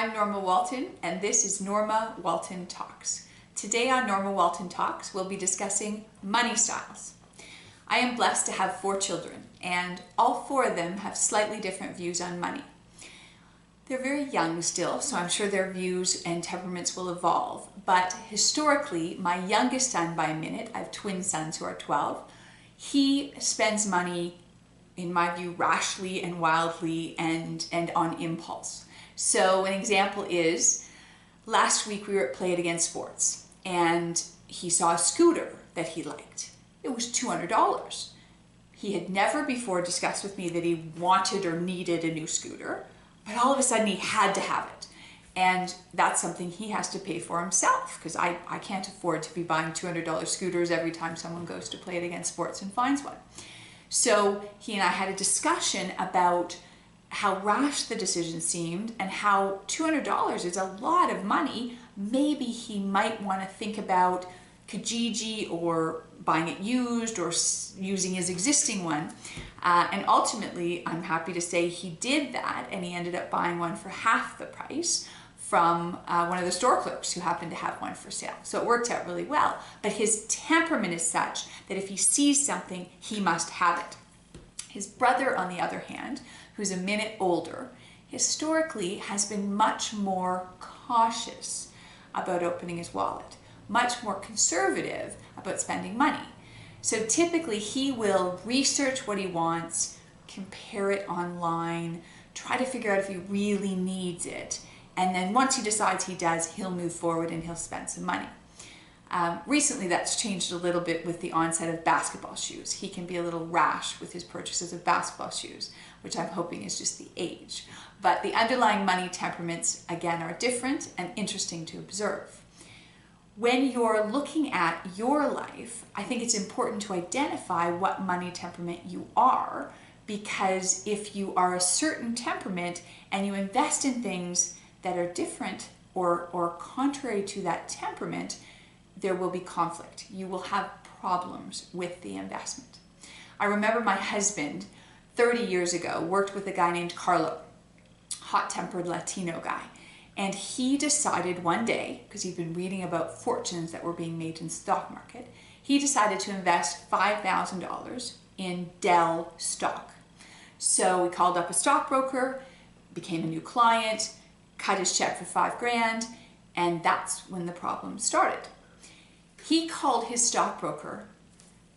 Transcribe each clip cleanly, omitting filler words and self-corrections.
I'm Norma Walton, and this is Norma Walton Talks. Today on Norma Walton Talks, we'll be discussing money styles. I am blessed to have 4 children, and all 4 of them have slightly different views on money. They're very young still, so I'm sure their views and temperaments will evolve. But historically, my youngest son by a minute, I have twin sons who are 12, he spends money, in my view, rashly and wildly and on impulse. So an example is, last week we were at Play It Again Sports, and he saw a scooter that he liked. It was $200. He had never before discussed with me that he wanted or needed a new scooter, but all of a sudden he had to have it. And that's something he has to pay for himself, because I can't afford to be buying $200 scooters every time someone goes to Play It Again Sports and finds one. So he and I had a discussion about how rash the decision seemed and how $200 is a lot of money. Maybe he might want to think about Kijiji or buying it used or using his existing one. And ultimately, I'm happy to say he did that, and he ended up buying one for half the price from one of the store clerks who happened to have one for sale. So it worked out really well. But his temperament is such that if he sees something, he must have it. His brother, on the other hand, who's a minute older, historically has been much more cautious about opening his wallet, much more conservative about spending money. So typically he will research what he wants, compare it online, try to figure out if he really needs it, and then once he decides he does, he'll move forward and he'll spend some money. Recently that's changed a little bit with the onset of basketball shoes. He can be a little rash with his purchases of basketball shoes, which I'm hoping is just the age. But the underlying money temperaments, again, are different and interesting to observe. When you're looking at your life, I think it's important to identify what money temperament you are, because if you are a certain temperament and you invest in things that are different or contrary to that temperament, there will be conflict. You will have problems with the investment. I remember my husband 30 years ago worked with a guy named Carlo, hot-tempered Latino guy. And he decided one day, because he'd been reading about fortunes that were being made in the stock market, he decided to invest $5,000 in Dell stock. So he called up a stockbroker, became a new client, cut his check for $5,000, and that's when the problem started. He called his stockbroker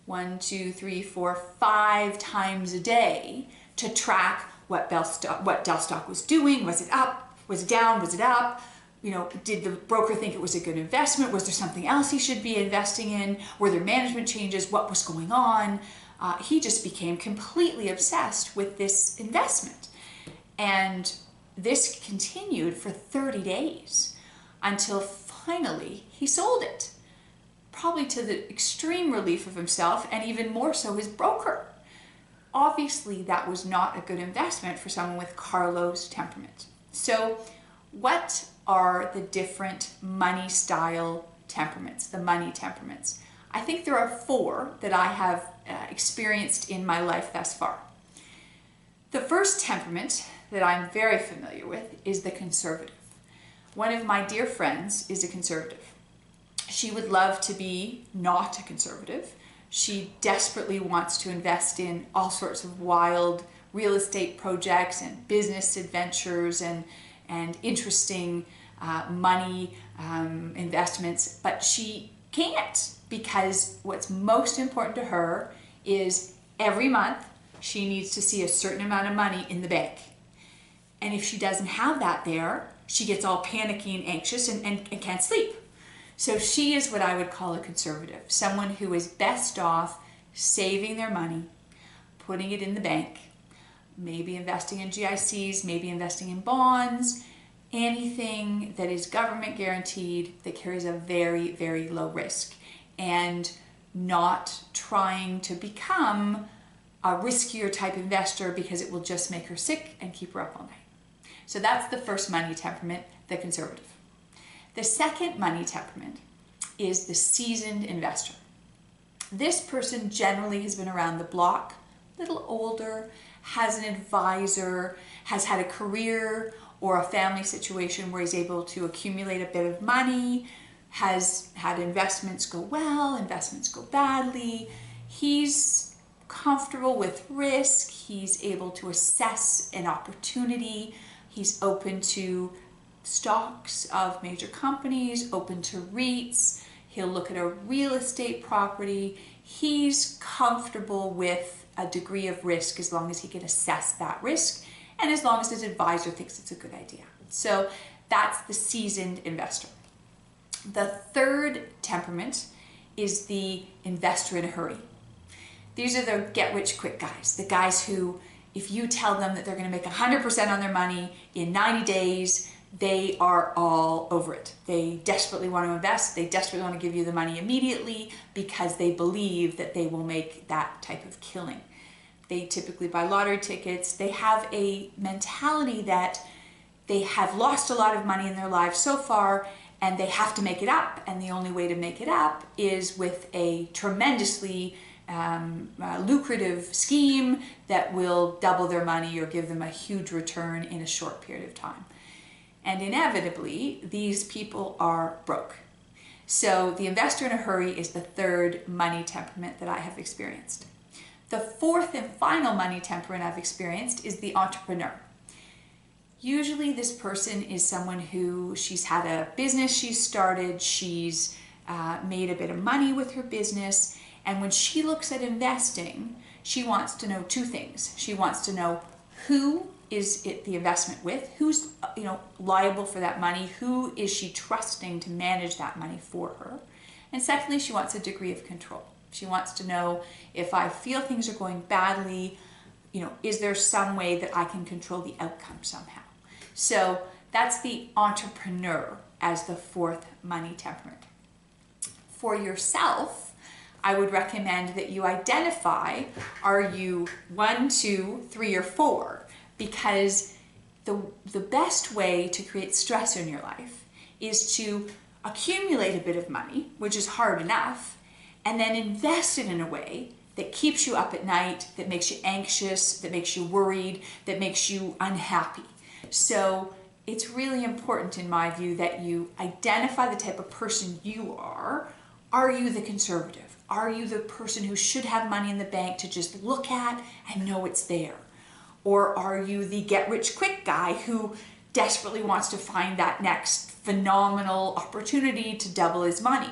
1, 2, 3, 4, 5 times a day to track what Dell stock was doing. Was it up? Was it down? Was it up? You know, did the broker think it was a good investment? Was there something else he should be investing in? Were there management changes? What was going on? He just became completely obsessed with this investment. And this continued for 30 days until finally he sold it, probably to the extreme relief of himself and even more so his broker. Obviously, that was not a good investment for someone with Carlo's temperament. So what are the different money style temperaments, the money temperaments? I think there are 4 that I have experienced in my life thus far. The first temperament that I'm very familiar with is the conservative. One of my dear friends is a conservative. She would love to be not a conservative. She desperately wants to invest in all sorts of wild real estate projects and business adventures and interesting money investments, but she can't, because what's most important to her is every month she needs to see a certain amount of money in the bank. And if she doesn't have that there, she gets all panicky and anxious and can't sleep. So she is what I would call a conservative, someone who is best off saving their money, putting it in the bank, maybe investing in GICs, maybe investing in bonds, anything that is government guaranteed that carries a very, very low risk, and not trying to become a riskier type investor because it will just make her sick and keep her up all night. So that's the first money temperament, the conservative. The second money temperament is the seasoned investor. This person generally has been around the block, a little older, has an advisor, has had a career or a family situation where he's able to accumulate a bit of money, has had investments go well, investments go badly. He's comfortable with risk. He's able to assess an opportunity. He's open to stocks of major companies, open to REITs. He'll look at a real estate property. He's comfortable with a degree of risk as long as he can assess that risk and as long as his advisor thinks it's a good idea. So that's the seasoned investor. The third temperament is the investor in a hurry. These are the get-rich-quick guys, the guys who, if you tell them that they're going to make 100% on their money in 90 days, they are all over it. They desperately want to invest. They desperately want to give you the money immediately because they believe that they will make that type of killing. They typically buy lottery tickets. They have a mentality that they have lost a lot of money in their lives so far and they have to make it up. And the only way to make it up is with a tremendously lucrative scheme that will double their money or give them a huge return in a short period of time. And inevitably, these people are broke. So the investor in a hurry is the third money temperament that I have experienced. The fourth and final money temperament I've experienced is the entrepreneur. Usually this person is someone who she's had a business she's started, she's made a bit of money with her business, and when she looks at investing, she wants to know two things. She wants to know who is it the investment with, who's liable for that money, who is she trusting to manage that money for her, and secondly, she wants a degree of control. She wants to know, if I feel things are going badly, is there some way that I can control the outcome somehow? So that's the entrepreneur as the fourth money temperament. For yourself, I would recommend that you identify, are you 1, 2, 3, or 4? Because the best way to create stress in your life is to accumulate a bit of money, which is hard enough, and then invest it in a way that keeps you up at night, that makes you anxious, that makes you worried, that makes you unhappy. So it's really important, in my view, that you identify the type of person you are. Are you the conservative? Are you the person who should have money in the bank to just look at and know it's there? Or are you the get-rich-quick guy who desperately wants to find that next phenomenal opportunity to double his money?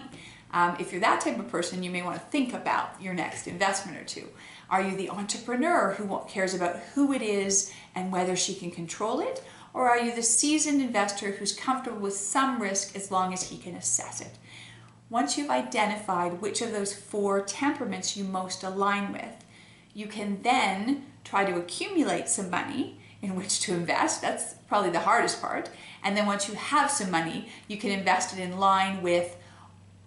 If you're that type of person, you may want to think about your next investment or two. Are you the entrepreneur who cares about who it is and whether she can control it? Or are you the seasoned investor who's comfortable with some risk as long as he can assess it? Once you've identified which of those 4 temperaments you most align with, you can then try to accumulate some money in which to invest. That's probably the hardest part. And then once you have some money, you can invest it in line with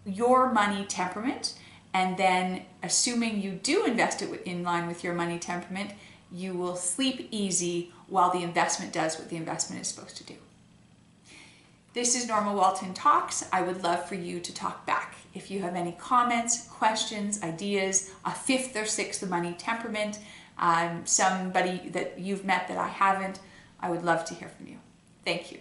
your money temperament. And then, assuming you do invest it in line with your money temperament, you will sleep easy while the investment does what the investment is supposed to do. This is Norma Walton Talks. I would love for you to talk back. If you have any comments, questions, ideas, a 5th or 6th money temperament, somebody that you've met that I haven't, I would love to hear from you. Thank you.